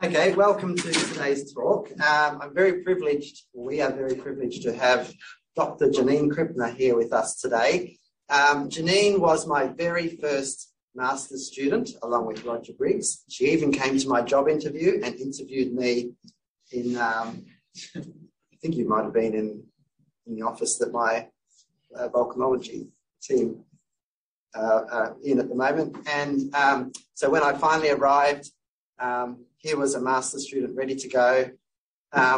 Okay, welcome to today's talk. I'm very privileged, we are very privileged to have Dr. Janine Krippner here with us today. Janine was my very first master's student, along with Roger Briggs. She even came to my job interview and interviewed me in, I think you might have been in the office that my volcanology team are in at the moment. And so when I finally arrived, here was a master's student ready to go.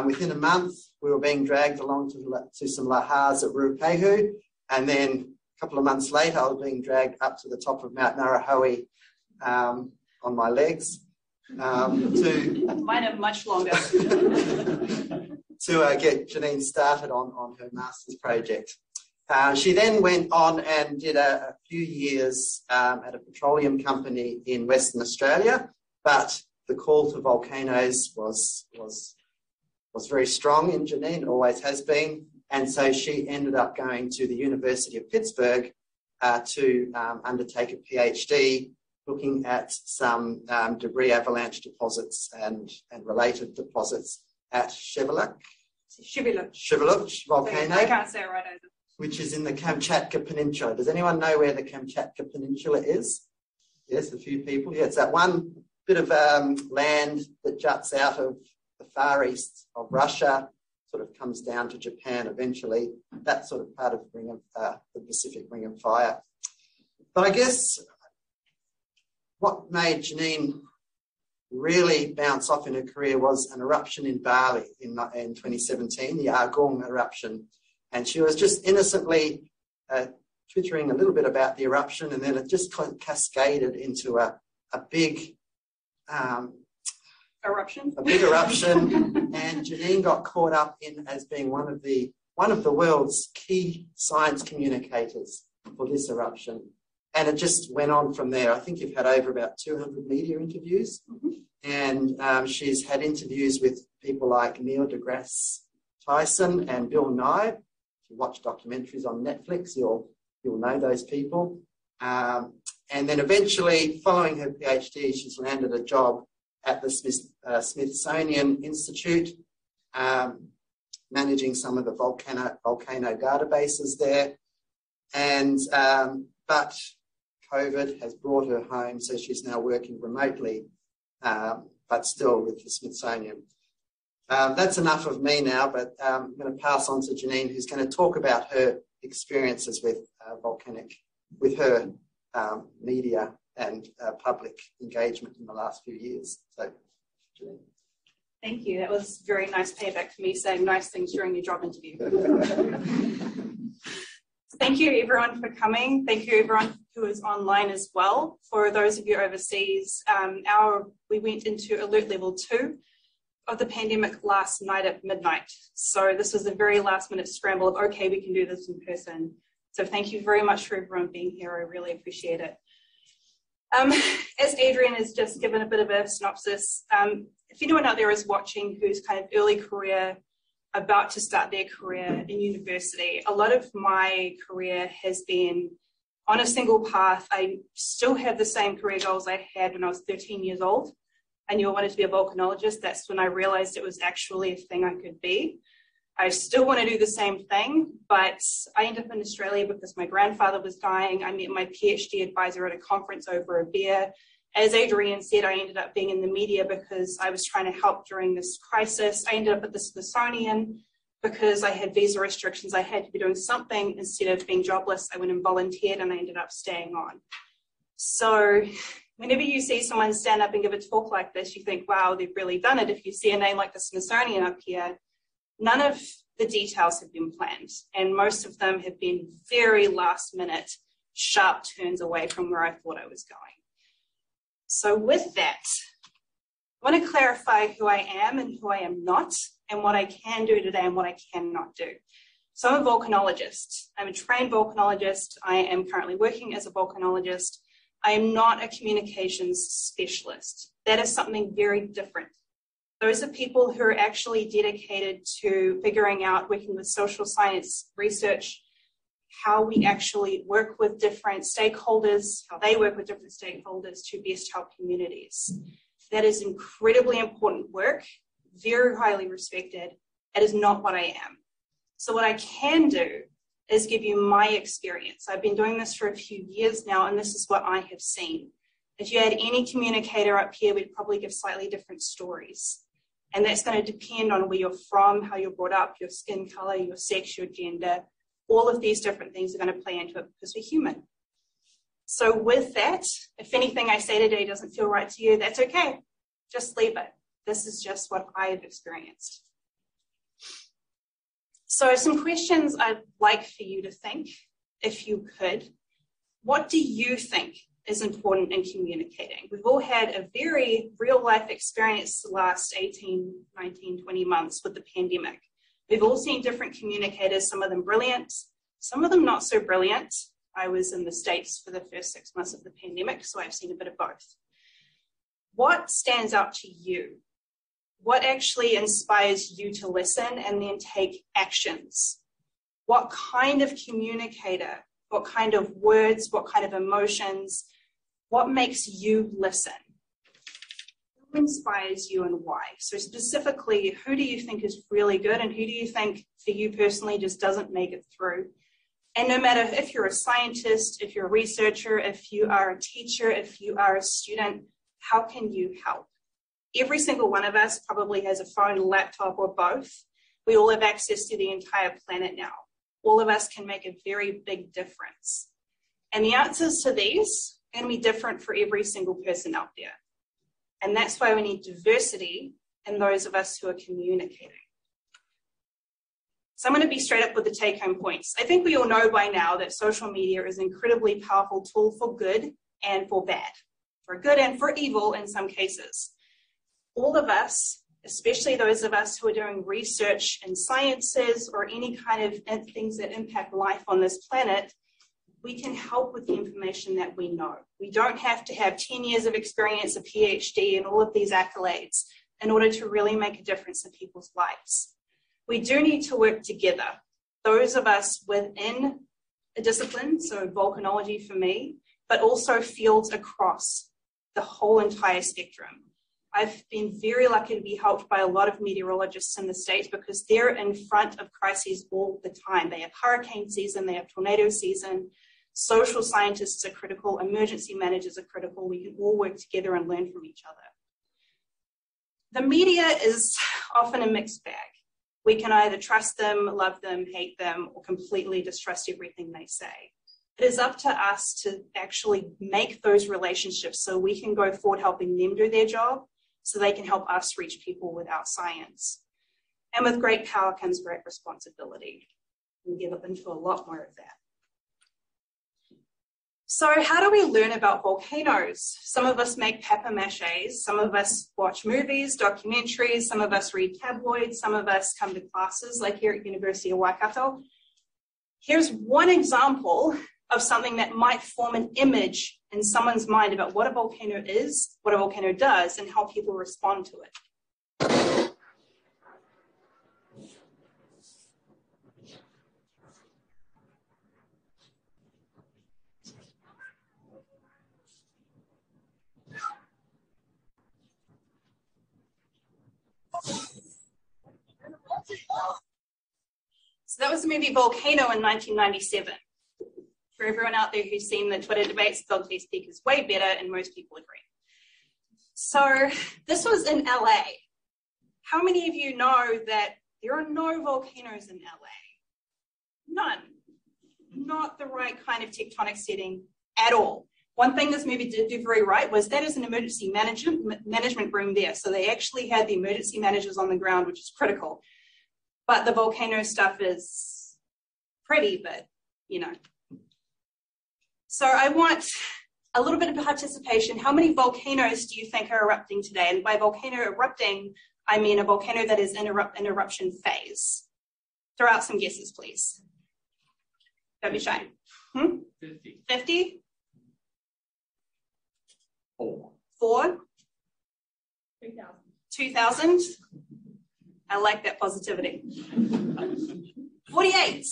Within a month, we were being dragged along to some Lahars at Ruapehu, and then a couple of months later, I was being dragged up to the top of Mount Narahoe on my legs. Mine are much longer. to get Janine started on her master's project. She then went on and did a few years at a petroleum company in Western Australia, but the call to volcanoes was very strong in Janine, always has been, and so she ended up going to the University of Pittsburgh to undertake a PhD looking at some debris avalanche deposits and related deposits at Sheveluk volcano. I can't say it right either. Which is in the Kamchatka Peninsula. Does anyone know where the Kamchatka Peninsula is? Yes, a few people. Yeah, it's that one bit of land that juts out of the far east of Russia, sort of comes down to Japan eventually. That sort of part of the Pacific Ring of Fire. But I guess what made Janine really bounce off in her career was an eruption in Bali in 2017, the Agung eruption. And she was just innocently twittering a little bit about the eruption, and then it just cascaded into a big eruption. A big eruption, and Janine got caught up in as being one of the world's key science communicators for this eruption. And it just went on from there. I think you've had over about 200 media interviews, and she's had interviews with people like Neil deGrasse Tyson and Bill Nye. If you watch documentaries on Netflix, you'll know those people. And then eventually, following her PhD, she's landed a job at the Smithsonian Institute, managing some of the volcano databases there. And but COVID has brought her home, so she's now working remotely, but still with the Smithsonian. That's enough of me now, but I'm going to pass on to Janine, who's going to talk about her experiences with Volcanic, with her media and public engagement in the last few years. So, Janine. Thank you. That was very nice payback for me saying nice things during your job interview. Thank you, everyone, for coming. Thank you, everyone who is online as well. For those of you overseas, we went into alert level 2 of the pandemic last night at midnight. So this was a very last minute scramble of, okay, we can do this in person. So thank you very much for everyone being here. I really appreciate it. As Adrian has just given a bit of a synopsis, if anyone out there is watching who's kind of early career, about to start their career in university, a lot of my career has been on a single path. I still have the same career goals I had when I was 13 years old. I knew I wanted to be a volcanologist. That's when I realized it was actually a thing I could be. I still want to do the same thing, but I ended up in Australia because my grandfather was dying. I met my PhD advisor at a conference over a beer. As Adrian said, I ended up being in the media because I was trying to help during this crisis. I ended up at the Smithsonian because I had visa restrictions. I had to be doing something instead of being jobless. I went and volunteered, and I ended up staying on. So whenever you see someone stand up and give a talk like this, you think, wow, they've really done it. If you see a name like the Smithsonian up here, none of the details have been planned, and most of them have been very last minute, sharp turns away from where I thought I was going. So with that, I want to clarify who I am and who I am not, and what I can do today and what I cannot do. So I'm a volcanologist. I'm a trained volcanologist. I am currently working as a volcanologist. I am not a communications specialist. That is something very different. Those are people who are actually dedicated to figuring out, working with social science research, how we actually work with different stakeholders, how they work with different stakeholders to best help communities. That is incredibly important work, very highly respected. It is not what I am. So what I can do is give you my experience. I've been doing this for a few years now, and this is what I have seen. If you had any communicator up here, we'd probably give slightly different stories. And that's going to depend on where you're from, how you're brought up, your skin color, your sex, your gender. All of these different things are going to play into it because we're human. So with that, if anything I say today doesn't feel right to you, that's okay. Just leave it. This is just what I have experienced. So some questions I'd like for you to think, if you could. What do you think is important in communicating? We've all had a very real-life experience the last 18, 19, 20 months with the pandemic. We've all seen different communicators, some of them brilliant, some of them not so brilliant. I was in the States for the first 6 months of the pandemic, so I've seen a bit of both. What stands out to you? What actually inspires you to listen and then take actions? What kind of communicator, what kind of words, what kind of emotions, what makes you listen? Who inspires you and why? So specifically, who do you think is really good and who do you think for you personally just doesn't make it through? And no matter if you're a scientist, if you're a researcher, if you are a teacher, if you are a student, how can you help? Every single one of us probably has a phone, a laptop, or both. We all have access to the entire planet now. All of us can make a very big difference. And the answers to these are going to be different for every single person out there. And that's why we need diversity in those of us who are communicating. So I'm going to be straight up with the take-home points. I think we all know by now that social media is an incredibly powerful tool for good and for bad, for good and for evil in some cases. All of us, especially those of us who are doing research in sciences or any kind of things that impact life on this planet, we can help with the information that we know. We don't have to have 10 years of experience, a PhD, and all of these accolades in order to really make a difference in people's lives. We do need to work together. Those of us within a discipline, so volcanology for me, but also fields across the whole entire spectrum. I've been very lucky to be helped by a lot of meteorologists in the States because they're in front of crises all the time. They have hurricane season, they have tornado season. Social scientists are critical, emergency managers are critical. We can all work together and learn from each other. The media is often a mixed bag. We can either trust them, love them, hate them, or completely distrust everything they say. It is up to us to actually make those relationships so we can go forward helping them do their job, so they can help us reach people with our science. And with great power comes great responsibility. We'll get into a lot more of that. So how do we learn about volcanoes? Some of us make papier-mâchés, some of us watch movies, documentaries, some of us read tabloids, some of us come to classes like here at University of Waikato. Here's one example of something that might form an image in someone's mind about what a volcano is, what a volcano does, and how people respond to it. So that was the movie Volcano in 1997. For everyone out there who's seen the Twitter debates, Ballistic is way better, and most people agree. So this was in LA. How many of you know that there are no volcanoes in LA? None. Not the right kind of tectonic setting at all. One thing this movie did do very right was that is an emergency management room there. So they actually had the emergency managers on the ground, which is critical. But the volcano stuff is pretty, but, you know. So I want a little bit of participation. How many volcanoes do you think are erupting today? And by volcano erupting, I mean a volcano that is in an eruption phase. Throw out some guesses, please. Don't be shy. 50. 50? 4. 4? 2,000. 2,000? I like that positivity. 48.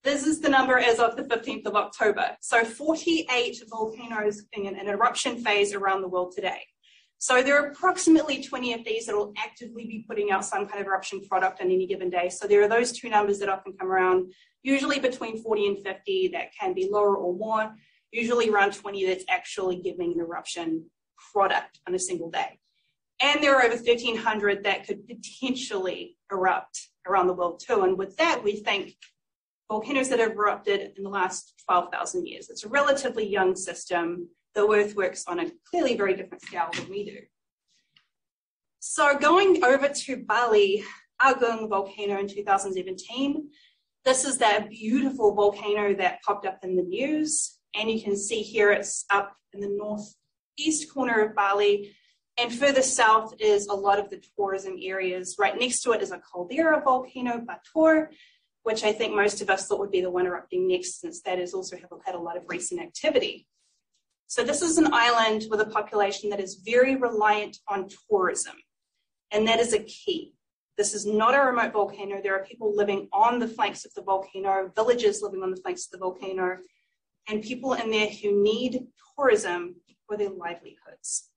This is the number as of the 15th of October. So 48 volcanoes in an eruption phase around the world today. So there are approximately 20 of these that will actively be putting out some kind of eruption product on any given day. So there are those two numbers that often come around, usually between 40 and 50, that can be lower or more, usually around 20 that's actually giving an eruption product on a single day. And there are over 1,300 that could potentially erupt around the world too. And with that, we think volcanoes that have erupted in the last 12,000 years. It's a relatively young system. The Earth works on a clearly very different scale than we do. So going over to Bali, Agung volcano in 2017. This is that beautiful volcano that popped up in the news. And you can see here it's up in the northeast corner of Bali. And further south is a lot of the tourism areas. Right next to it is a caldera volcano, Batur, which I think most of us thought would be the one erupting next, since that has also had a lot of recent activity. So this is an island with a population that is very reliant on tourism. And that is a key. This is not a remote volcano. There are people living on the flanks of the volcano, villages living on the flanks of the volcano, and people in there who need tourism for their livelihoods.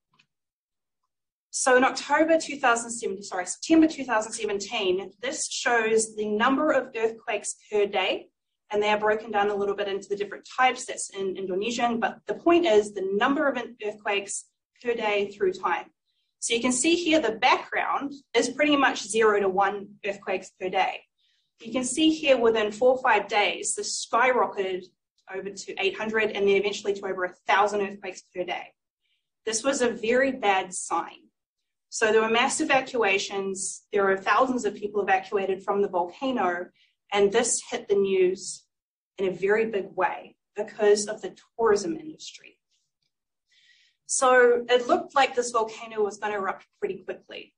So in September 2017, this shows the number of earthquakes per day, and they are broken down a little bit into the different types. That's in Indonesian, but the point is the number of earthquakes per day through time. So you can see here the background is pretty much 0 to 1 earthquakes per day. You can see here within 4 or 5 days, this skyrocketed over to 800 and then eventually to over 1,000 earthquakes per day. This was a very bad sign. So there were mass evacuations. There were thousands of people evacuated from the volcano, and this hit the news in a very big way because of the tourism industry. So it looked like this volcano was going to erupt pretty quickly.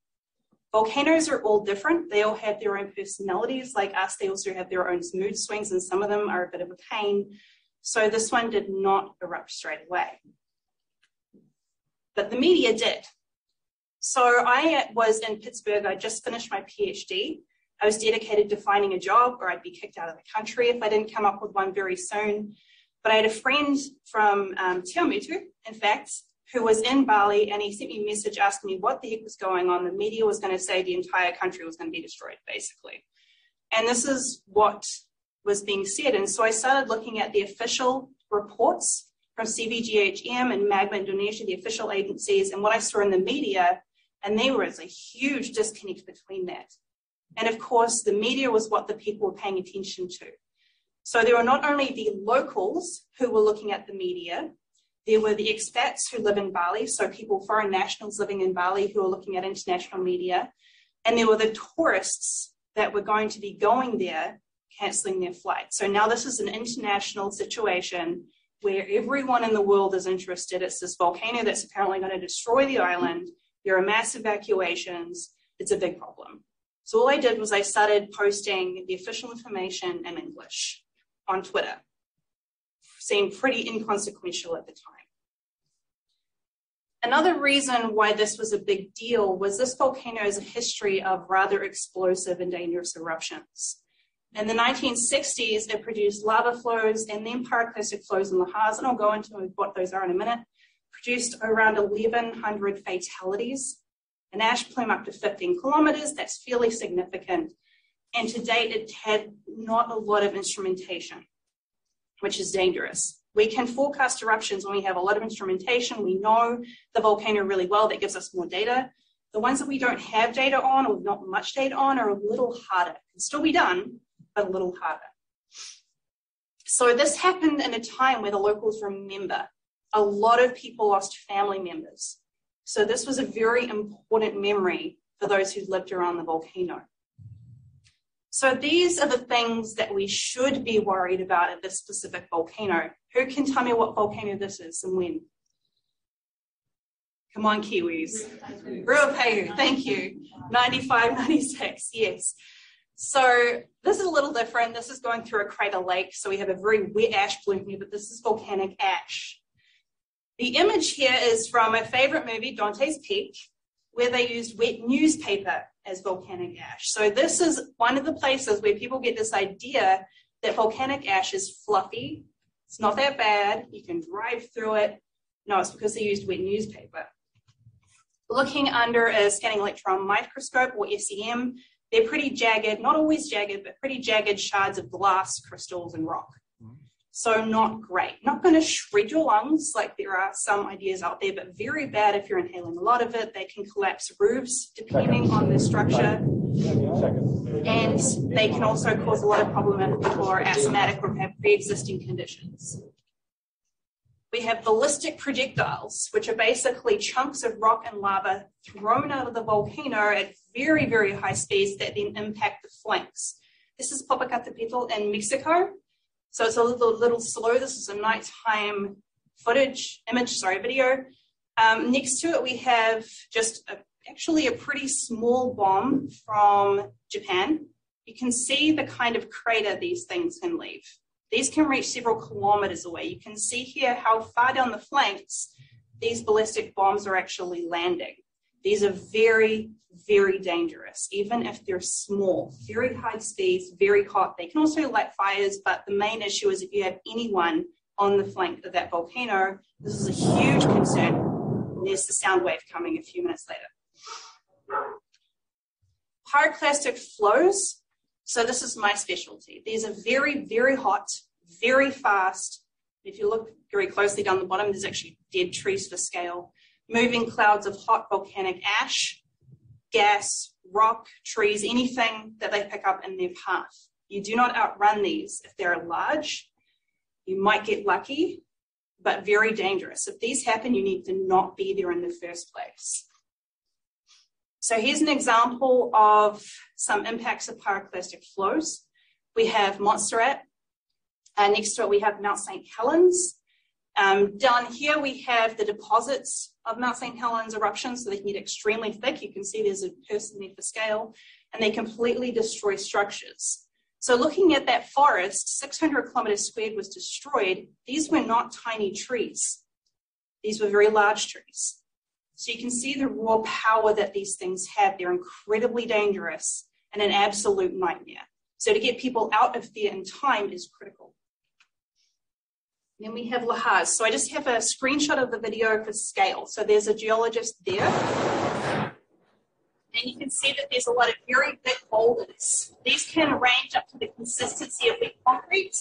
Volcanoes are all different. They all have their own personalities. Like us, they also have their own mood swings, and some of them are a bit of a pain. So this one did not erupt straight away. But the media did. So I was in Pittsburgh. I just finished my PhD. I was dedicated to finding a job, or I'd be kicked out of the country if I didn't come up with one very soon. But I had a friend from Tiamutu, in fact, who was in Bali, and he sent me a message asking me what the heck was going on. The media was going to say the entire country was going to be destroyed, basically. And this is what was being said. And so I started looking at the official reports from CVGHM and Magma Indonesia, the official agencies, and what I saw in the media. And there was a huge disconnect between that. And of course, the media was what the people were paying attention to. So there were not only the locals who were looking at the media, there were the expats who live in Bali, so people, foreign nationals living in Bali who were looking at international media, and there were the tourists that were going to be going there, cancelling their flights. So now this is an international situation where everyone in the world is interested. It's this volcano that's apparently going to destroy the island. There are mass evacuations. It's a big problem. So all I did was I started posting the official information in English on Twitter. Seemed pretty inconsequential at the time. Another reason why this was a big deal was this volcano has a history of rather explosive and dangerous eruptions. In the 1960s, it produced lava flows and then pyroclastic flows in Lahars, and I'll go into what those are in a minute, produced around 1,100 fatalities, an ash plume up to 15 kilometers, that's fairly significant. And to date, it had not a lot of instrumentation, which is dangerous. We can forecast eruptions when we have a lot of instrumentation. We know the volcano really well. That gives us more data. The ones that we don't have data on, or not much data on, are a little harder. It can still be done, but a little harder. So this happened in a time where the locals remember. A lot of people lost family members. So this was a very important memory for those who lived around the volcano. So these are the things that we should be worried about at this specific volcano. Who can tell me what volcano this is and when? Come on, Kiwis. Ruapehu, thank you. 95, 96, yes. So this is a little different. This is going through a crater lake. So we have a very wet ash plume here, but this is volcanic ash. The image here is from a favorite movie, Dante's Peak, where they used wet newspaper as volcanic ash. So this is one of the places where people get this idea that volcanic ash is fluffy. It's not that bad. You can drive through it. No, it's because they used wet newspaper. Looking under a scanning electron microscope, or SEM, they're pretty jagged, not always jagged, but pretty jagged shards of glass, crystals, and rock. So not great. Not going to shred your lungs like there are some ideas out there, but very bad if you're inhaling a lot of it. They can collapse roofs depending on the structure. And they can also cause a lot of problem if people are asthmatic or have pre-existing conditions. We have ballistic projectiles, which are basically chunks of rock and lava thrown out of the volcano at very, very high speeds that then impact the flanks. This is Popocatépetl in Mexico. So it's a little slow. This is a nighttime video. Next to it, we have just actually a pretty small bomb from Japan. You can see the kind of crater these things can leave. These can reach several kilometers away. You can see here how far down the flanks these ballistic bombs are actually landing. These are very, very dangerous, even if they're small, very high speeds, very hot. They can also light fires, but the main issue is if you have anyone on the flank of that volcano, this is a huge concern. There's the sound wave coming a few minutes later. Pyroclastic flows. So this is my specialty. These are very, very hot, very fast. If you look very closely down the bottom, there's actually dead trees for scale. Moving clouds of hot volcanic ash, gas, rock, trees, anything that they pick up in their path. You do not outrun these. If they're large, you might get lucky, but very dangerous. If these happen, you need to not be there in the first place. So here's an example of some impacts of pyroclastic flows. We have Montserrat. Next to it, we have Mount St. Helens. Down here, we have the deposits of Mount St. Helens eruptions, so they can get extremely thick. You can see there's a person there for scale, and they completely destroy structures. So looking at that forest, 600 kilometers squared was destroyed. These were not tiny trees. These were very large trees. So you can see the raw power that these things have. They're incredibly dangerous and an absolute nightmare. So to get people out of there in time is critical. Then we have Lahars. So I just have a screenshot of the video for scale. So there's a geologist there. And you can see that there's a lot of very big boulders. These can range up to the consistency of wet concrete.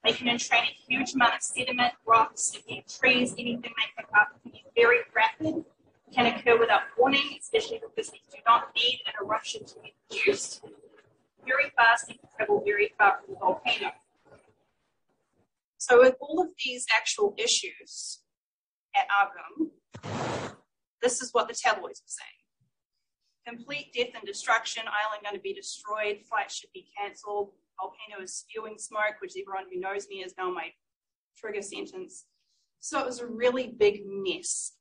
They can entrain a huge amount of sediment, rocks, trees, anything they pick up can be very rapid, can occur without warning, especially because these do not need an eruption to be produced. Very fast, they can travel very far from the volcano. So with all of these actual issues at Agung, this is what the tabloids were saying. Complete death and destruction, island going to be destroyed, flights should be cancelled, volcano is spewing smoke, which everyone who knows me is now my trigger sentence. So it was a really big mess.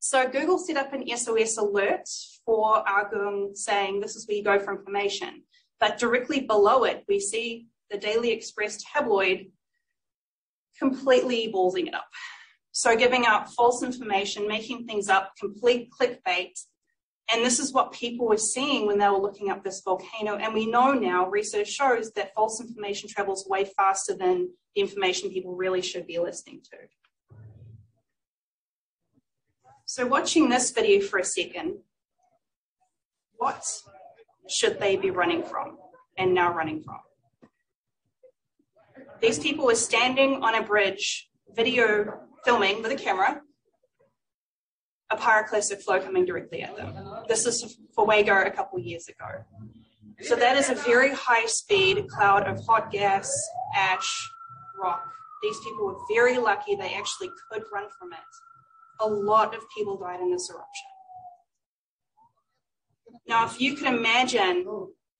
So Google set up an SOS alert for Agung saying this is where you go for information. But directly below it, we see the Daily Express tabloid completely ballsing it up. So giving out false information, making things up, complete clickbait. And this is what people were seeing when they were looking up this volcano. And we know now, research shows that false information travels way faster than the information people really should be listening to. So watching this video for a second, what should they be running from and now running from? These people were standing on a bridge, video filming with a camera, a pyroclastic flow coming directly at them. This is for Wago a couple years ago. So that is a very high speed cloud of hot gas, ash, rock. These people were very lucky they actually could run from it. A lot of people died in this eruption. Now, if you can imagine,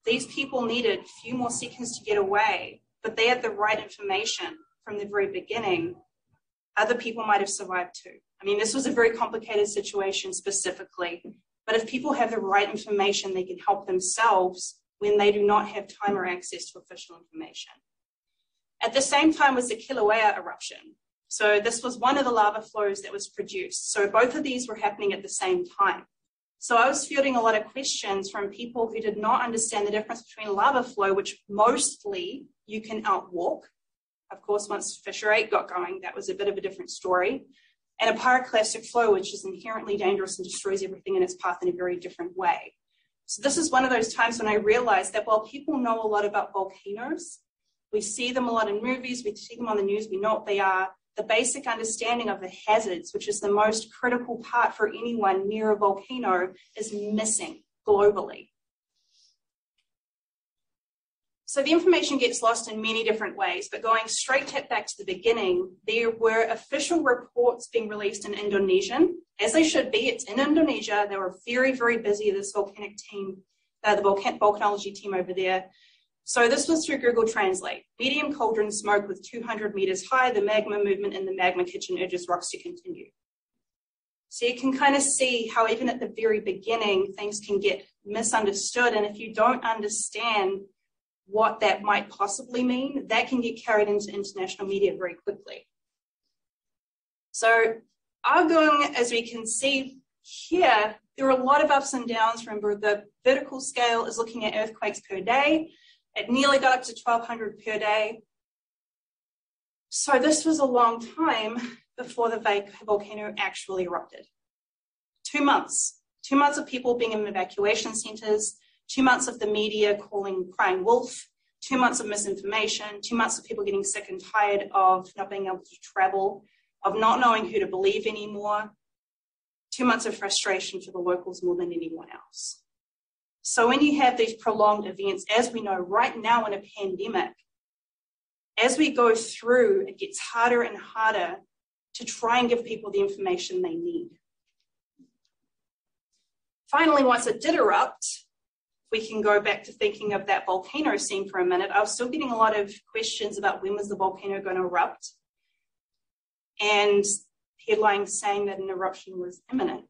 these people needed a few more seconds to get away, but they had the right information from the very beginning. Other people might have survived too. I mean, this was a very complicated situation specifically, but if people have the right information, they can help themselves when they do not have time or access to official information. At the same time was the Kilauea eruption. So this was one of the lava flows that was produced. So both of these were happening at the same time. So I was fielding a lot of questions from people who did not understand the difference between lava flow, which mostly you can outwalk. Of course, once Fissure 8 got going, that was a bit of a different story. and a pyroclastic flow, which is inherently dangerous and destroys everything in its path in a very different way. So this is one of those times when I realized that while people know a lot about volcanoes, we see them a lot in movies, we see them on the news, we know what they are, the basic understanding of the hazards, which is the most critical part for anyone near a volcano, is missing globally. So the information gets lost in many different ways, but going straight back to the beginning, there were official reports being released in Indonesian, as they should be. It's in Indonesia. They were very, very busy, this volcanic team, the volcanology team over there. So this was through Google Translate. Medium cauldron smoke with 200 meters high, the magma movement in the magma kitchen urges rocks to continue. So you can kind of see how even at the very beginning, things can get misunderstood. And if you don't understand what that might possibly mean, that can get carried into international media very quickly. So Agung, as we can see here, there are a lot of ups and downs. Remember, the vertical scale is looking at earthquakes per day. It nearly got up to 1,200 per day. So this was a long time before the volcano actually erupted. 2 months. 2 months of people being in evacuation centers, 2 months of the media crying wolf, 2 months of misinformation, 2 months of people getting sick and tired of not being able to travel, of not knowing who to believe anymore, 2 months of frustration for the locals more than anyone else. So when you have these prolonged events, as we know right now in a pandemic, as we go through, it gets harder and harder to try and give people the information they need. Finally, once it did erupt, we can go back to thinking of that volcano scene for a minute. I was still getting a lot of questions about when was the volcano going to erupt, and headlines saying that an eruption was imminent.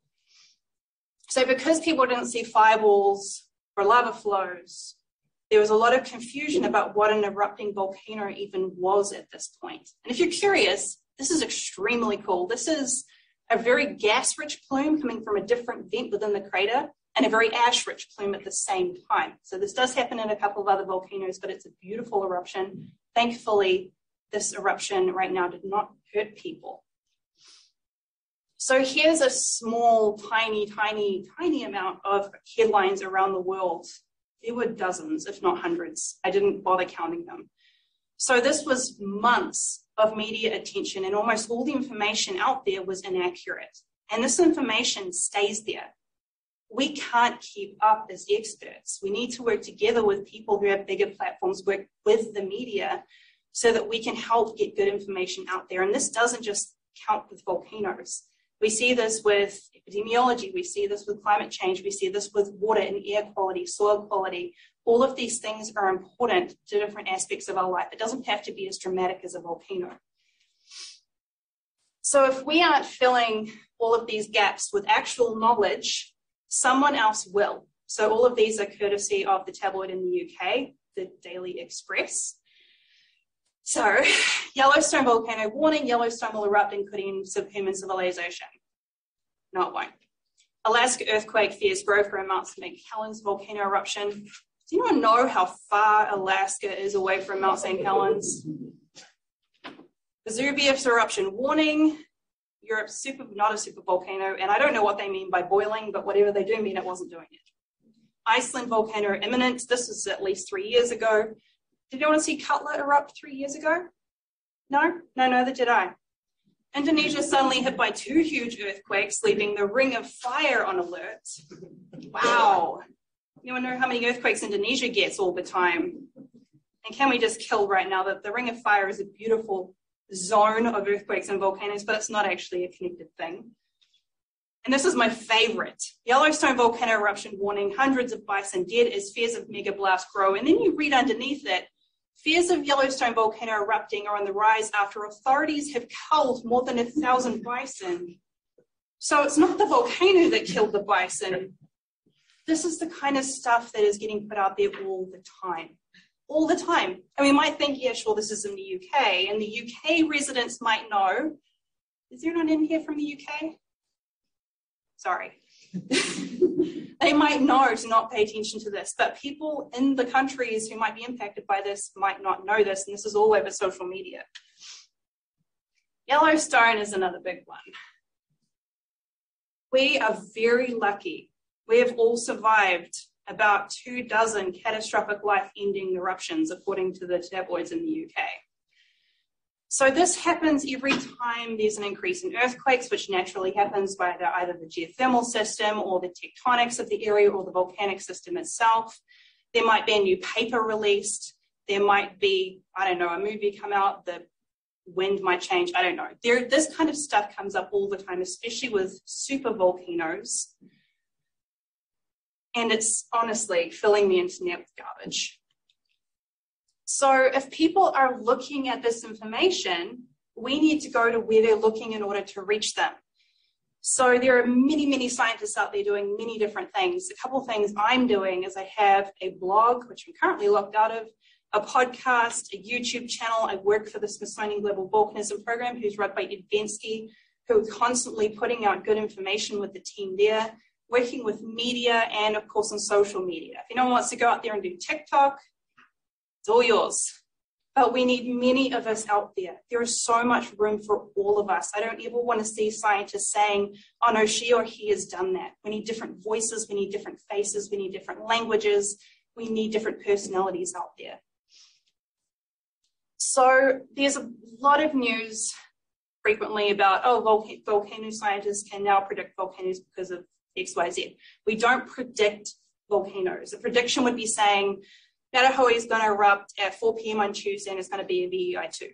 So because people didn't see fireballs or lava flows, there was a lot of confusion about what an erupting volcano even was at this point. And if you're curious, this is extremely cool. This is a very gas-rich plume coming from a different vent within the crater, and a very ash-rich plume at the same time. So this does happen in a couple of other volcanoes, but it's a beautiful eruption. Thankfully, this eruption right now did not hurt people. So here's a small, tiny, tiny, tiny amount of headlines around the world. There were dozens, if not hundreds. I didn't bother counting them. So this was months of media attention, and almost all the information out there was inaccurate. And this information stays there. We can't keep up as experts. We need to work together with people who have bigger platforms, work with the media so that we can help get good information out there. And this doesn't just count with volcanoes. We see this with epidemiology. We see this with climate change. We see this with water and air quality, soil quality. All of these things are important to different aspects of our life. It doesn't have to be as dramatic as a volcano. So if we aren't filling all of these gaps with actual knowledge, someone else will. So all of these are courtesy of the tabloid in the UK, the Daily Express. So Yellowstone volcano warning, Yellowstone will erupt and could end human civilization. No, it won't. Alaska earthquake fears grow for Mount St. Helens volcano eruption. Does anyone know how far Alaska is away from Mount St. Helens? Vesuvius eruption warning. Europe's not a super volcano, and I don't know what they mean by boiling, but whatever they do mean, it wasn't doing it. Iceland volcano imminent. This was at least 3 years ago. Did you want to see Cutler erupt 3 years ago? No? No, neither did I. Indonesia suddenly hit by 2 huge earthquakes, leaving the Ring of Fire on alert. Wow. Anyone know how many earthquakes Indonesia gets all the time? And can we just kill right now that the Ring of Fire is a beautiful zone of earthquakes and volcanoes, but it's not actually a connected thing. And this is my favorite. Yellowstone volcano eruption warning, hundreds of bison dead as fears of mega blast grow. And then you read underneath it, fears of Yellowstone volcano erupting are on the rise after authorities have culled more than 1,000 bison. So it's not the volcano that killed the bison. This is the kind of stuff that is getting put out there all the time. All the time. And we might think, yeah, sure, this is in the UK. And the UK residents might know. Is there anyone in here from the UK? Sorry. They might know to not pay attention to this, but people in the countries who might be impacted by this might not know this, and this is all over social media. Yellowstone is another big one. We are very lucky. We have all survived about 24 catastrophic life-ending eruptions, according to the tabloids in the UK. So this happens every time there's an increase in earthquakes, which naturally happens by either the geothermal system or the tectonics of the area or the volcanic system itself. There might be a new paper released. There might be, I don't know, a movie come out, the wind might change, I don't know. This kind of stuff comes up all the time, especially with super volcanoes. And it's honestly filling the internet with garbage. So if people are looking at this information, we need to go to where they're looking in order to reach them. So there are many, many scientists out there doing many different things. A couple of things I'm doing is I have a blog, which I'm currently locked out of, a podcast, a YouTube channel. I work for the Smithsonian Global Volcanism Program, who's run by Ed Bensky, who is constantly putting out good information with the team there, working with media and, of course, on social media. If anyone wants to go out there and do TikTok, it's all yours. But we need many of us out there. There is so much room for all of us. I don't ever want to see scientists saying, oh no, she or he has done that. We need different voices, we need different faces, we need different languages, we need different personalities out there. So there's a lot of news frequently about, oh, volcano scientists can now predict volcanoes because of X, Y, Z. We don't predict volcanoes. A prediction would be saying, Matahoe is going to erupt at 4 p.m. on Tuesday and it's going to be a VEI2.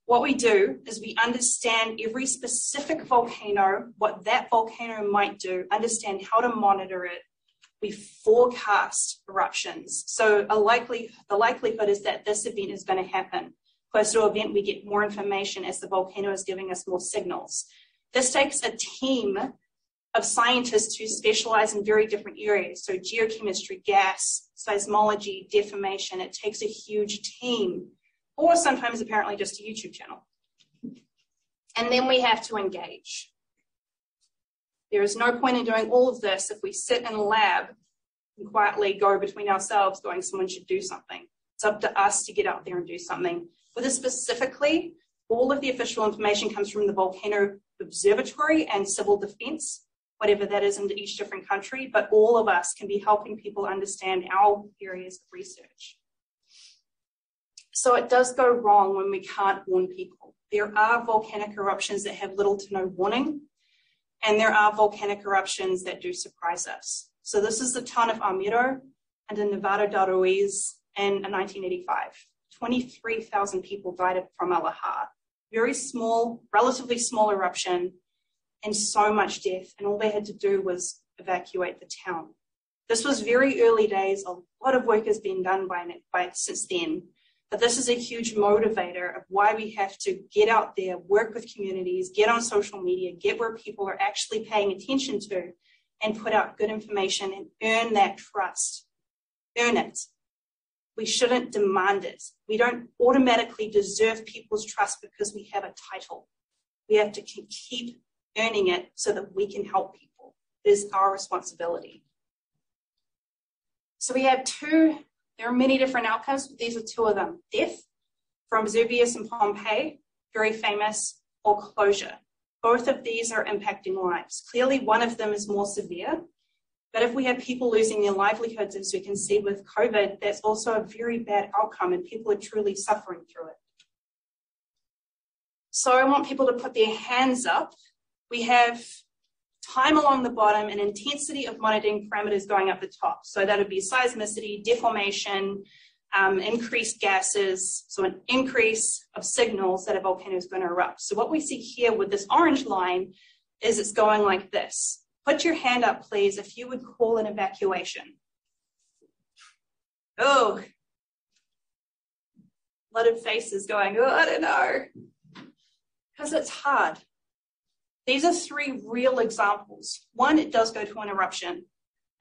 What we do is we understand every specific volcano, what that volcano might do, understand how to monitor it. We forecast eruptions. So the likelihood is that this event is going to happen. Closer to event, we get more information as the volcano is giving us more signals. This takes a team of scientists who specialize in very different areas. So geochemistry, gas, seismology, deformation. It takes a huge team, or sometimes apparently just a YouTube channel. And then we have to engage. There is no point in doing all of this if we sit in a lab and quietly go between ourselves going, someone should do something. It's up to us to get out there and do something. With this specifically, all of the official information comes from the Volcano Observatory and Civil Defense, whatever that is in each different country, but all of us can be helping people understand our areas of research. So it does go wrong when we can't warn people. There are volcanic eruptions that have little to no warning, and there are volcanic eruptions that do surprise us. So this is the town of Armero and in Nevada del Ruiz in 1985. 23,000 people died from a Lahar. Very small, relatively small eruption, and so much death, and all they had to do was evacuate the town. This was very early days. A lot of work has been done by since then, but this is a huge motivator of why we have to get out there, work with communities, get on social media, get where people are actually paying attention to, and put out good information and earn that trust. Earn it. We shouldn't demand it. We don't automatically deserve people's trust because we have a title. We have to keep earning it so that we can help people. It is our responsibility. So we have there are many different outcomes, but these are two of them. Death from Vesuvius and Pompeii, very famous, or closure. Both of these are impacting lives. Clearly one of them is more severe, but if we have people losing their livelihoods, as we can see with COVID, that's also a very bad outcome and people are truly suffering through it. So I want people to put their hands up. We have time along the bottom and intensity of monitoring parameters going up the top. So that would be seismicity, deformation, increased gases, so an increase of signals that a volcano is going to erupt. So what we see here with this orange line is it's going like this. Put your hand up, please, if you would call an evacuation. Oh, a lot of faces going, oh, I don't know, because it's hard. These are three real examples. One, it does go to an eruption.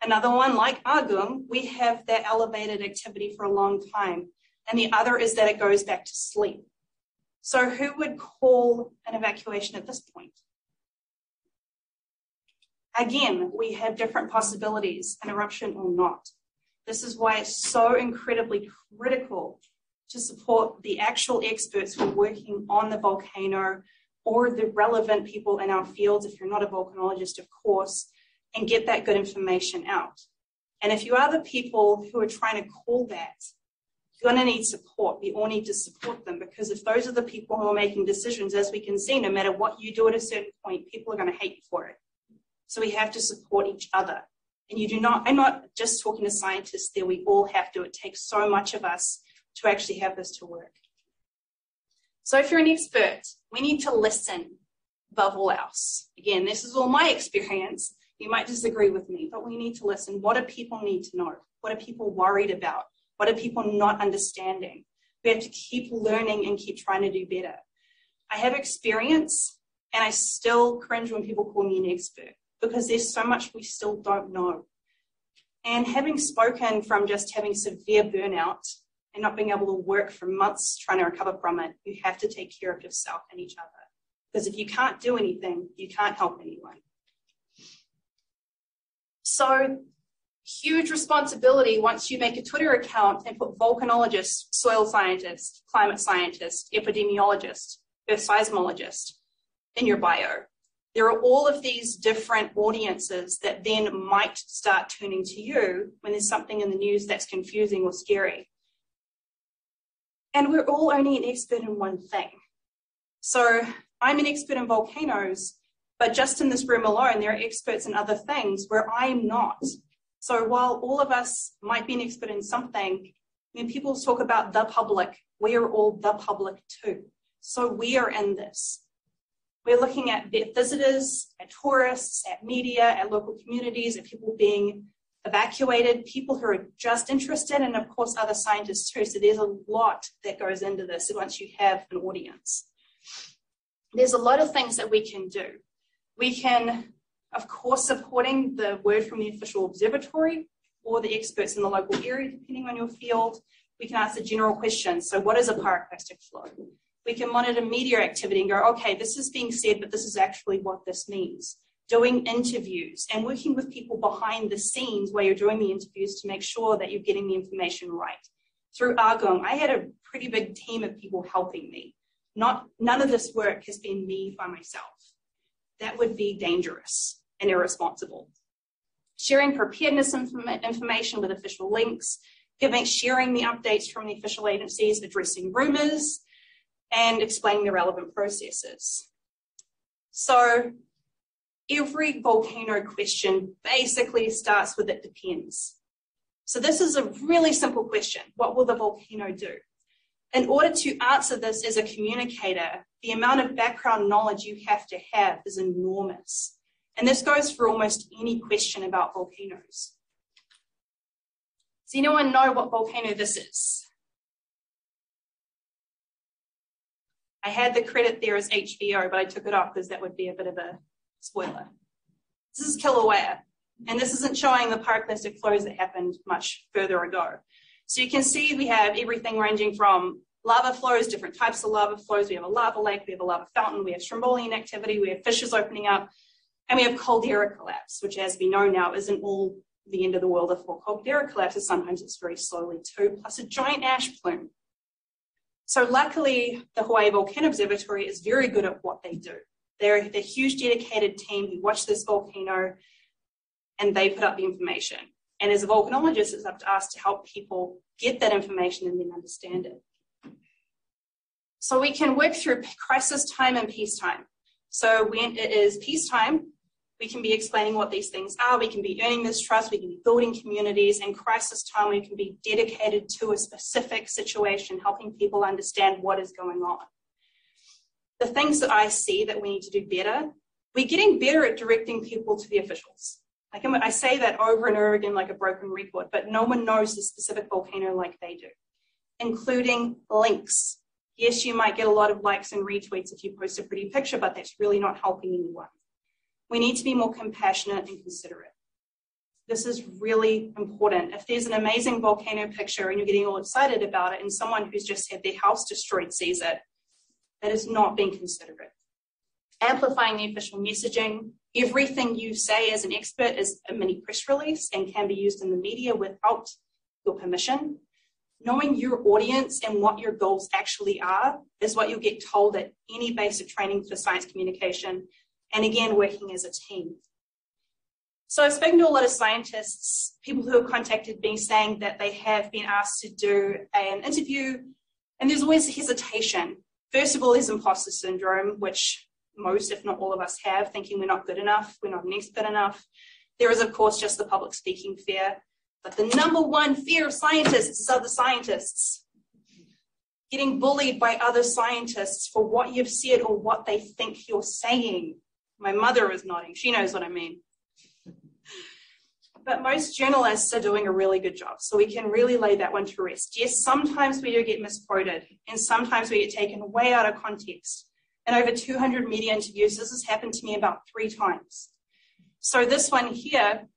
Another one, like Agung, we have that elevated activity for a long time. And the other is that it goes back to sleep. So who would call an evacuation at this point? Again, we have different possibilities, an eruption or not. This is why it's so incredibly critical to support the actual experts who are working on the volcano, or the relevant people in our fields, if you're not a volcanologist, of course, and get that good information out. And if you are the people who are trying to call that, you're going to need support. We all need to support them, because if those are the people who are making decisions, as we can see, no matter what you do at a certain point, people are going to hate you for it. So we have to support each other. And you do not, I'm not just talking to scientists there, we all have to. It takes so much of us to actually have this to work. So if you're an expert, we need to listen above all else. Again, this is all my experience. You might disagree with me, but we need to listen. What do people need to know? What are people worried about? What are people not understanding? We have to keep learning and keep trying to do better. I have experience, and I still cringe when people call me an expert, because there's so much we still don't know. And having spoken from just having severe burnout and not being able to work for months trying to recover from it, you have to take care of yourself and each other. Because if you can't do anything, you can't help anyone. So, huge responsibility once you make a Twitter account and put volcanologist, soil scientist, climate scientist, epidemiologist, earth seismologist in your bio. There are all of these different audiences that then might start turning to you when there's something in the news that's confusing or scary. And we're all only an expert in one thing. So I'm an expert in volcanoes, but just in this room alone, there are experts in other things where I'm not. So while all of us might be an expert in something, when people talk about the public, we are all the public too. So we are in this. We're looking at visitors, at tourists, at media, at local communities, at people being evacuated, people who are just interested, and of course other scientists too. So there's a lot that goes into this once you have an audience. There's a lot of things that we can do. We can, of course, supporting the word from the official observatory or the experts in the local area, depending on your field. We can ask the general questions. So what is a pyroclastic flow? We can monitor media activity and go, okay, this is being said, but this is actually what this means. Doing interviews and working with people behind the scenes while you're doing the interviews to make sure that you're getting the information right. Through Agung, I had a pretty big team of people helping me. None of this work has been me by myself. That would be dangerous and irresponsible. Sharing preparedness information with official links, sharing the updates from the official agencies, addressing rumors, and explaining the relevant processes. So every volcano question basically starts with it depends. So this is a really simple question. What will the volcano do? In order to answer this as a communicator, the amount of background knowledge you have to have is enormous. And this goes for almost any question about volcanoes. Does anyone know what volcano this is? I had the credit there as HVO, but I took it off because that would be a bit of a spoiler. This is Kilauea, and this isn't showing the pyroclastic flows that happened much further ago. So you can see we have everything ranging from lava flows, different types of lava flows. We have a lava lake, we have a lava fountain, we have Strombolian activity, we have fissures opening up, and we have caldera collapse, which as we know now isn't all the end of the world. If caldera collapses, sometimes it's very slowly too, plus a giant ash plume. So luckily, the Hawaii Volcano Observatory is very good at what they do. They're a huge dedicated team who watch this volcano and they put up the information. And as a volcanologist, it's up to us to help people get that information and then understand it. So we can work through crisis time and peacetime. So when it is peacetime, we can be explaining what these things are. We can be earning this trust. We can be building communities. And crisis time, we can be dedicated to a specific situation, helping people understand what is going on. The things that I see that we need to do better, we're getting better at directing people to the officials. I say that over and over again like a broken record, but no one knows the specific volcano like they do, including links. Yes, you might get a lot of likes and retweets if you post a pretty picture, but that's really not helping anyone. We need to be more compassionate and considerate. This is really important. If there's an amazing volcano picture and you're getting all excited about it and someone who's just had their house destroyed sees it, that is not being considerate. Amplifying the official messaging. Everything you say as an expert is a mini press release and can be used in the media without your permission. knowing your audience and what your goals actually are is what you'll get told at any basic training for science communication, and again, working as a team. So I've spoken to a lot of scientists, people who have contacted me saying that they have been asked to do an interview, and there's always hesitation. First of all, there's imposter syndrome, which most, if not all of us have, thinking we're not good enough, we're not an expert enough. There is, of course, just the public speaking fear. But the number one fear of scientists is other scientists. Getting bullied by other scientists for what you've said or what they think you're saying. My mother is nodding. She knows what I mean. But most journalists are doing a really good job, so we can really lay that one to rest. Yes, sometimes we do get misquoted, and sometimes we get taken way out of context. In over 200 media interviews, this has happened to me about 3 times. So this one here,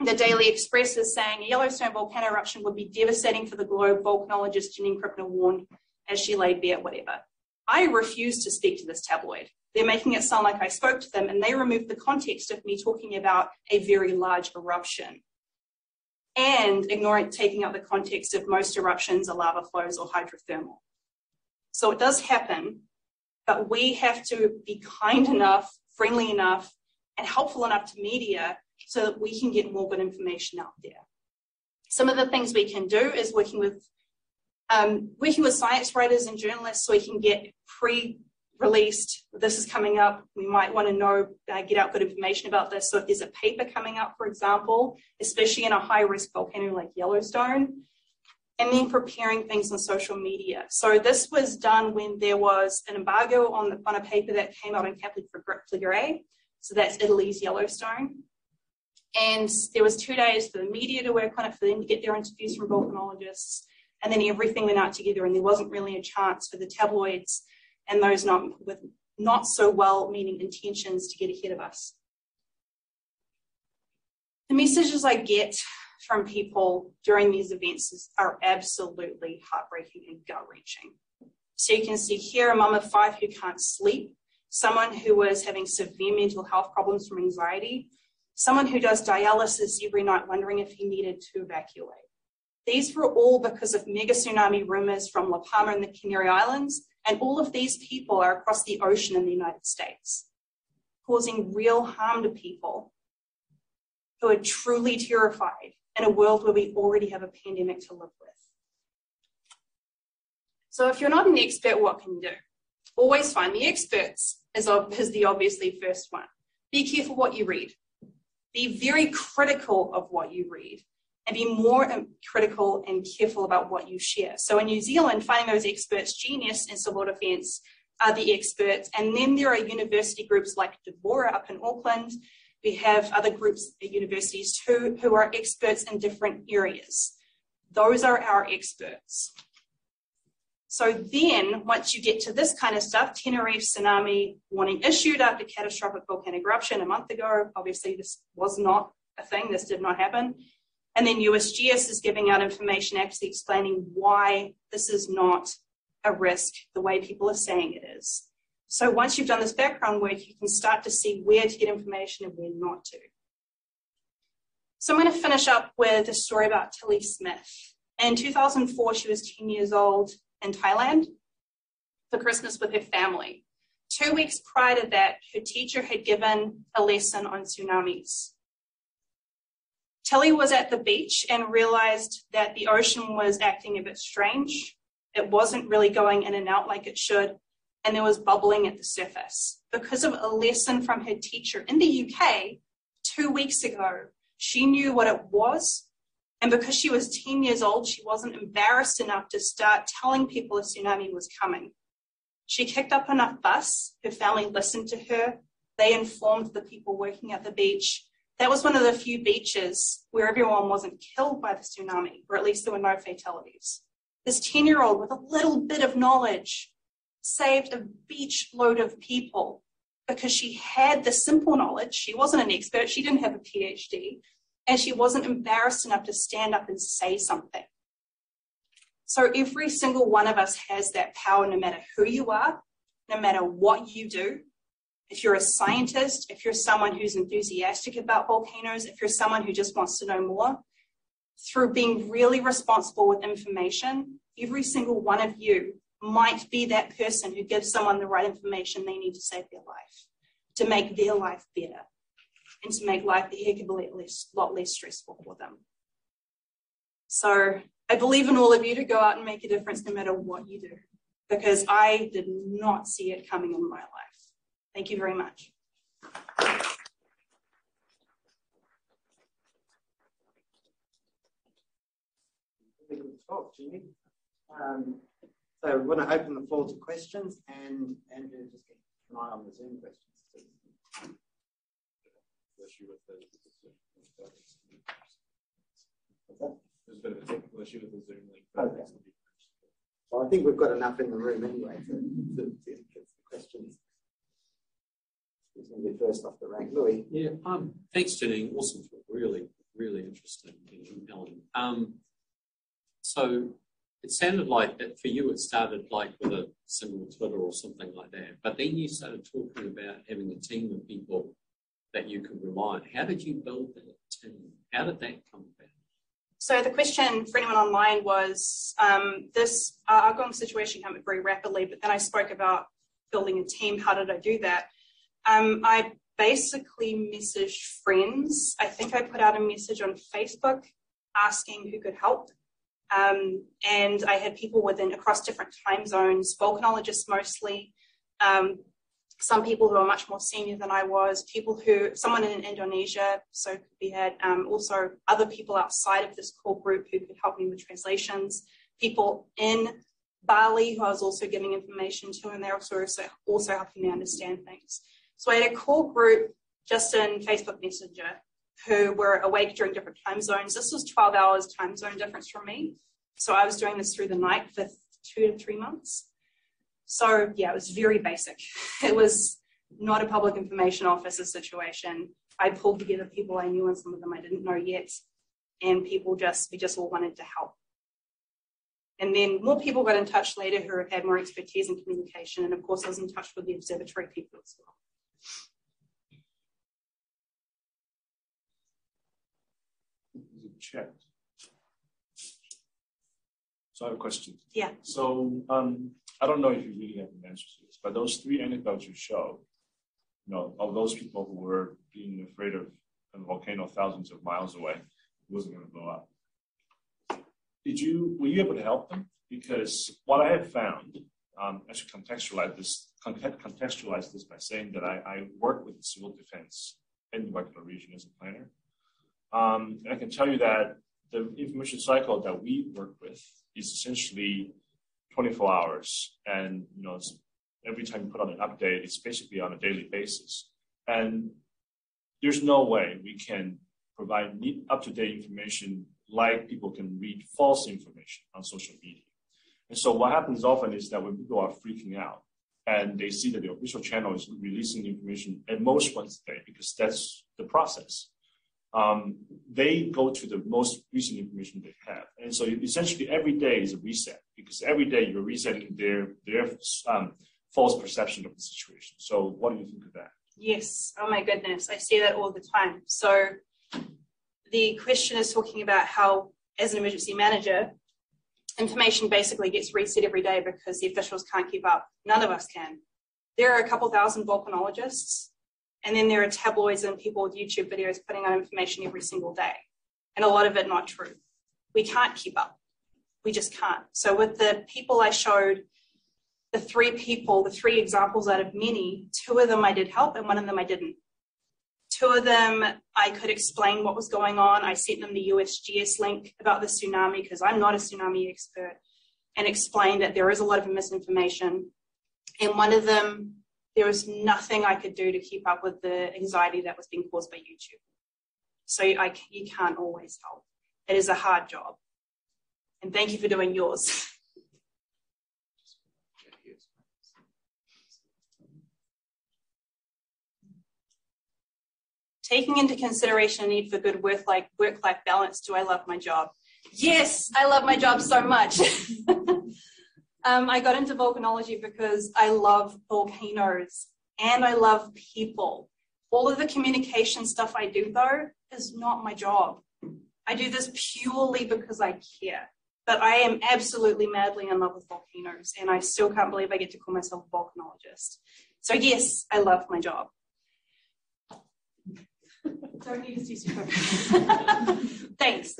the Daily Express is saying a Yellowstone volcano eruption would be devastating for the globe, volcanologist Janine Krippner warned as she laid bare whatever. I refuse to speak to this tabloid. They're making it sound like I spoke to them, and they removed the context of me talking about a very large eruption and taking out the context of most eruptions are lava flows or hydrothermal. So it does happen, but we have to be kind enough, friendly enough, and helpful enough to media so that we can get more good information out there. Some of the things we can do is working with science writers and journalists so we can get pre-released. This is coming up. We might want to know, get out good information about this. So if there's a paper coming up, for example, especially in a high-risk volcano like Yellowstone, and then preparing things on social media. So this was done when there was an embargo on a paper that came out in Capri. So that's Italy's Yellowstone. And there was 2 days for the media to work on it, for them to get their interviews from volcanologists, and then everything went out together, and there wasn't really a chance for the tabloids and those with not so well-meaning intentions to get ahead of us. The messages I get from people during these events are absolutely heartbreaking and gut-wrenching. So you can see here a mum of 5 who can't sleep, someone who was having severe mental health problems from anxiety, someone who does dialysis every night wondering if he needed to evacuate. These were all because of mega tsunami rumors from La Palma and the Canary Islands, and all of these people are across the ocean in the United States, causing real harm to people who are truly terrified in a world where we already have a pandemic to live with. So if you're not an expert, what can you do? Always find the experts is the obviously first one. Be careful what you read. Be very critical of what you read, and be more critical and careful about what you share. So in New Zealand, finding those experts, Genius and Civil Defence are the experts. And then there are university groups like Deborah up in Auckland. We have other groups at universities too who are experts in different areas. Those are our experts. So then, once you get to this kind of stuff, Tenerife tsunami warning issued after catastrophic volcanic eruption a month ago. Obviously, this was not a thing. This did not happen. And then USGS is giving out information actually explaining why this is not a risk the way people are saying it is. So once you've done this background work, you can start to see where to get information and where not to. So I'm going to finish up with a story about Tilly Smith. In 2004, she was 10 years old in Thailand for Christmas with her family. 2 weeks prior to that, her teacher had given a lesson on tsunamis. Tilly was at the beach and realized that the ocean was acting a bit strange. It wasn't really going in and out like it should, and there was bubbling at the surface. Because of a lesson from her teacher in the UK 2 weeks ago, she knew what it was. And because she was 10 years old, she wasn't embarrassed enough to start telling people a tsunami was coming. She kicked up enough fuss. Her family listened to her. They informed the people working at the beach. That was one of the few beaches where everyone wasn't killed by the tsunami, or at least there were no fatalities. This 10-year-old with a little bit of knowledge saved a beach load of people because she had the simple knowledge. She wasn't an expert. She didn't have a PhD. And she wasn't embarrassed enough to stand up and say something. So every single one of us has that power, no matter who you are, no matter what you do. If you're a scientist, if you're someone who's enthusiastic about volcanoes, if you're someone who just wants to know more, through being really responsible with information, every single one of you might be that person who gives someone the right information they need to save their life, to make their life better, and to make life a heck of a lot less stressful for them. So I believe in all of you to go out and make a difference no matter what you do, because I did not see it coming in my life. Thank you very much. Really good talk, Janine. So we want to open the floor to questions, and Andrew, just keep an eye on the Zoom questions too. There's a bit of a technical issue with the Zoom link. Okay. Well, I think we've got enough in the room anyway to get the questions. Who's going to be first off the rank? Louis. Yeah, thanks, Janine. Awesome talk. Really, really interesting and compelling. So it sounded like that for you, it started like with a single Twitter or something like that. But then you started talking about having a team of people that you could rely on. How did you build that team? How did that come about? So the question for anyone online was, this Agung situation came up very rapidly, but then I spoke about building a team. How did I do that? I basically messaged friends. I think I put out a message on Facebook asking who could help. And I had people across different time zones, volcanologists mostly, some people who are much more senior than I was, someone in Indonesia, so we had also other people outside of this core group who could help me with translations, people in Bali who I was also giving information to, and they're also helping me understand things. So I had a core group just in Facebook Messenger who were awake during different time zones. This was 12 hours time zone difference from me. So I was doing this through the night for 2 to 3 months. So yeah, it was very basic. It was not a public information officer situation. I pulled together people I knew and some of them I didn't know yet. And we just all wanted to help. And then more people got in touch later who had more expertise in communication. And of course, I was in touch with the observatory people as well. Checked. So I have a question. Yeah. So I don't know if you really have an answer to this, but those 3 anecdotes you show, of those people who were being afraid of a volcano thousands of miles away, it wasn't going to blow up. Were you able to help them? Because what I have found, I should contextualize this by saying that I work with civil defense in the Volcano region as a planner. And I can tell you that the information cycle that we work with is essentially 24 hours. And, every time you put on an update, it's basically on a daily basis. And there's no way we can provide up-to-date information like people can read false information on social media. And so what happens often is that when people are freaking out and they see that the official channel is releasing information at most once a day, because that's the process, they go to the most recent information they have. And so essentially every day is a reset, because every day you're resetting their false perception of the situation. So what do you think of that? Yes. Oh my goodness. I see that all the time. So the question is talking about how, as an emergency manager, information basically gets reset every day because the officials can't keep up. None of us can. There are a couple thousand volcanologists, and then there are tabloids and people with YouTube videos putting out information every single day, and a lot of it not true. We can't keep up. We just can't. So with the people I showed, the 3 examples out of many, 2 of them I did help and 1 of them I didn't. 2 of them, I could explain what was going on. I sent them the USGS link about the tsunami because I'm not a tsunami expert, and explained that there is a lot of misinformation. And 1 of them, there was nothing I could do to keep up with the anxiety that was being caused by YouTube. So you can't always help. It is a hard job. And thank you for doing yours. Taking into consideration the need for good work-life balance, do I love my job? Yes, I love my job so much. I got into volcanology because I love volcanoes and I love people. All of the communication stuff I do, though, is not my job. I do this purely because I care. But I am absolutely madly in love with volcanoes, and I still can't believe I get to call myself a volcanologist. So yes, I love my job. Don't need to see super. Thanks.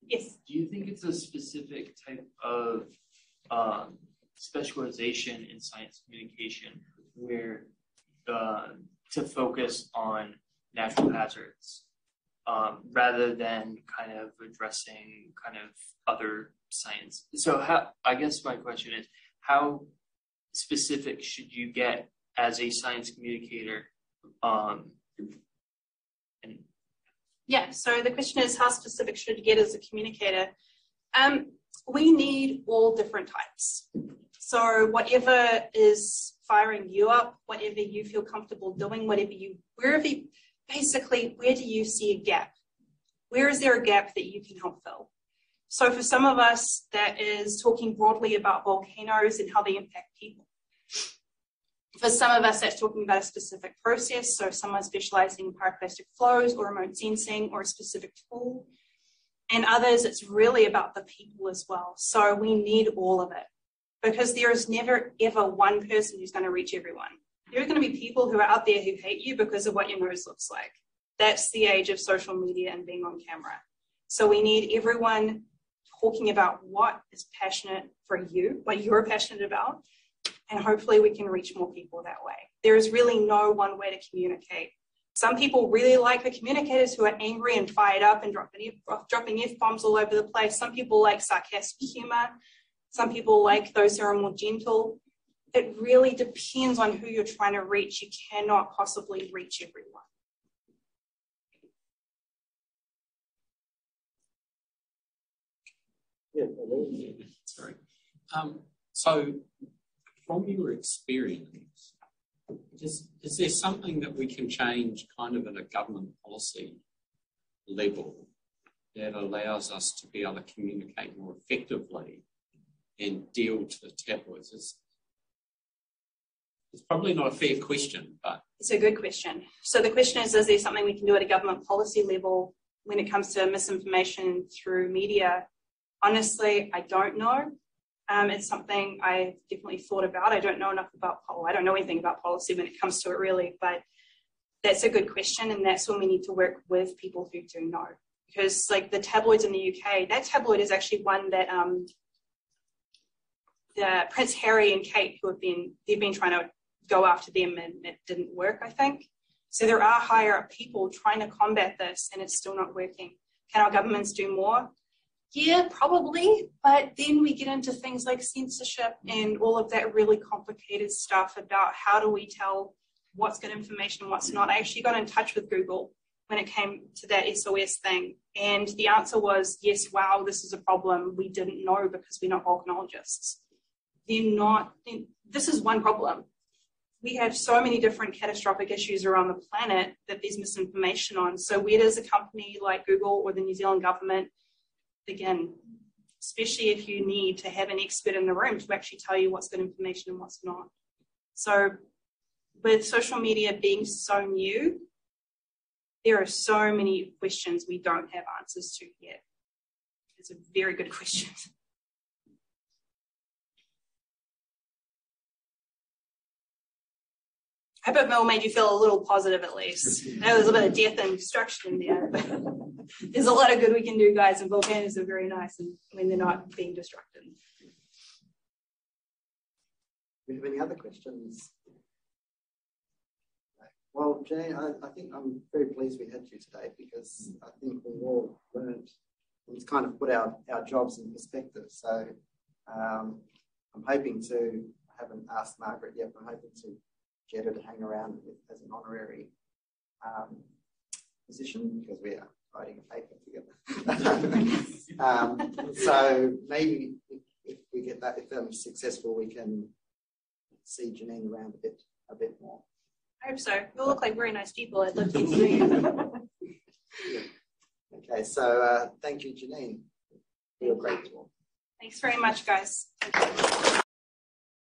Yes. Do you think it's a specific type of specialization in science communication where to focus on natural hazards rather than kind of addressing kind of other science? So I guess my question is, how specific should you get as a science communicator? Yeah, so the question is, how specific should you get as a communicator? We need all different types. So whatever is firing you up, whatever you feel comfortable doing, basically, where do you see a gap? Where is there a gap that you can help fill? So for some of us, that is talking broadly about volcanoes and how they impact people. For some of us, that's talking about a specific process. So someone specializing in pyroclastic flows or remote sensing or a specific tool. And others, it's really about the people as well. So we need all of it, because there is never, ever one person who's going to reach everyone. There are going to be people who are out there who hate you because of what your nose looks like. That's the age of social media and being on camera. So we need everyone talking about what is passionate for you, what you're passionate about, and hopefully we can reach more people that way. There is really no one way to communicate. Some people really like the communicators who are angry and fired up and dropping F-bombs all over the place. Some people like sarcastic humor. Some people like those who are more gentle. It really depends on who you're trying to reach. You cannot possibly reach everyone. Yeah, Sorry. So, from your experience, is there something that we can change kind of at a government policy level that allows us to be able to communicate more effectively and deal to the tabloids? It's probably not a fair question, but... It's a good question. So the question is there something we can do at a government policy level when it comes to misinformation through media? Honestly, I don't know. It's something I definitely thought about. I don't know anything about policy when it comes to it, really, but that's a good question, and that's when we need to work with people who do know. Because, like, the tabloids in the UK, that tabloid is actually one that the Prince Harry and Kate, they've been trying to go after them, and it didn't work, I think. So there are higher up people trying to combat this, and it's still not working. Can our governments do more? Yeah, probably, but then we get into things like censorship and all of that really complicated stuff about how do we tell what's good information and what's not. I actually got in touch with Google when it came to that SOS thing, and the answer was, yes, wow, this is a problem. We didn't know because we're not volcanologists. This is one problem. We have so many different catastrophic issues around the planet that there's misinformation on. So where does a company like Google or the New Zealand government begin, especially if you need to have an expert in the room to actually tell you what's good information and what's not? So with social media being so new, there are so many questions we don't have answers to yet. It's a very good question. I hope it all made you feel a little positive at least. There was a bit of death and destruction in there. There's a lot of good we can do, guys, and volcanoes are very nice when they're not being destructed. Do we have any other questions? Well, Jane, I think I'm very pleased we had you today, because I think we've all learned, and it's kind of put our jobs in perspective. So I'm hoping to, I haven't asked Margaret yet, but I'm hoping to get her to hang around as an honorary position, because we are writing a paper together. So maybe if we get that, if I'm successful, we can see Janine around a bit more. I hope so. You'll look like very nice people. I'd love to see you. Yeah. Okay, so thank you, Janine. You're a great talk. Thanks very much, guys.